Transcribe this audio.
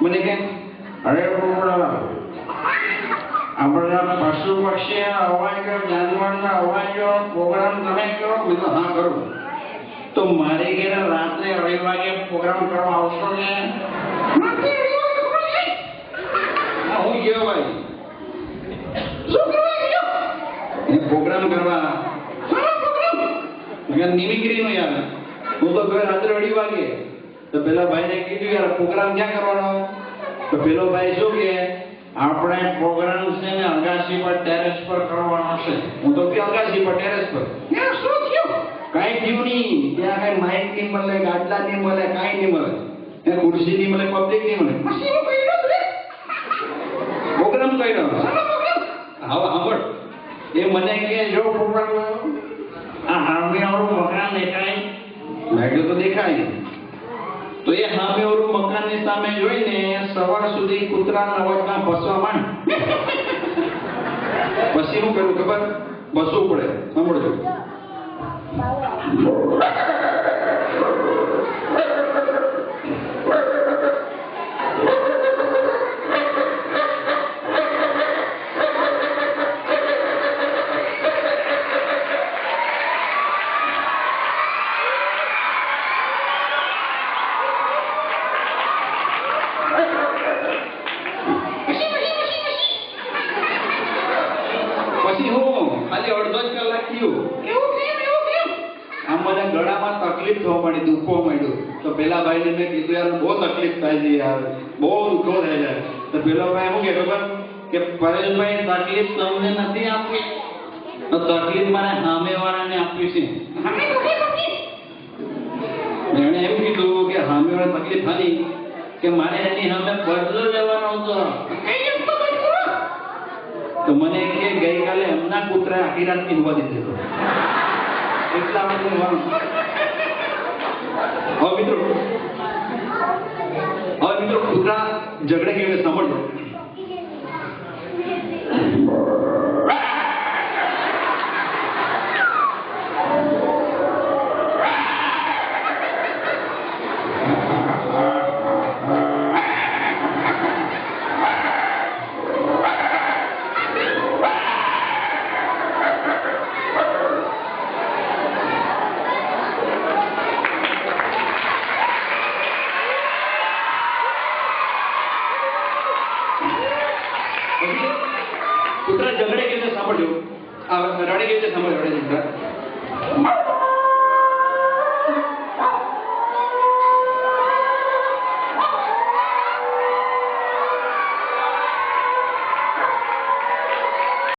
મને કે અરે આપણા પશુ પક્ષી અવાજ જાનવરના અવાજો પ્રોગ્રામ તમે કરો બીજું હા કરું તો મારે ઘેર રાત્રે 2 વાગે પ્રોગ્રામ કરવા આવશો ને હું ગયો ભાઈ પ્રોગ્રામ કરવા નિમિક્રી નો યાર હું તો ઘર રાત્રે 2 વાગે તો પેલા ભાઈને કીધું યાર પ્રોગ્રામ ક્યાં કરવાનો તો પેલો ભાઈ શું કે આપણે પ્રોગ્રામ છે ને અગાસી પર ટેરેસ પર કરવાનો છે હું તો કે અગાસી પર ટેરેસ પર શું થયું કાઈ થયું નહીં ત્યાં કઈ માઇક નહીં મળે ગાડલા નહીં મળે કાઈ નહીં મળે એ ખુરશી નહીં મળે પબ્લિક નહીં મળે પછી હું કહી દઉં પ્રોગ્રામ કર્યો હવે સાંભળ એ મને કે જો પ્રોગ્રામ આ હાર્મિયાવાળું મકાન દેખાય લાગ્યું તો દેખાય તો એ હાર્મિયાવાળું મકાનની સામે જોઈને સવાર સુધી કૂતરાના અવાજમાં બસવા માંડ પછી શું કર્યું ખબર બસવું પડે સાંભળજો તકલીફ થવા માંડી દુખવા માંડ્યું તો પેલા ભાઈને મેં કીધું યાર બહુ તકલીફ થાય છે યાર બહુ દુખો થાય છે તો પેલો ભાઈ શું કે ખબર કે પરેશભાઈ તકલીફ તમને નથી આપવી તો તકલીફ મારે સામેવાળાને આપવી છે એણે એમ કીધું કે સામેવાળા તકલીફ ખાલી કે મારે એની સામે બદલો લેવાનો હતો તો મને કે ગઈકાલે એમના કૂતરાએ આખી રાતની હોવા દીધી હતો એટલા માટે હવે મિત્રો કૂતરા ઝઘડે કેવી રીતે સાંભળજો કૂતરા ઝઘડે કેવી રીતે સાંભળજો આ રડે કેવી રીતે સાંભળજો રડે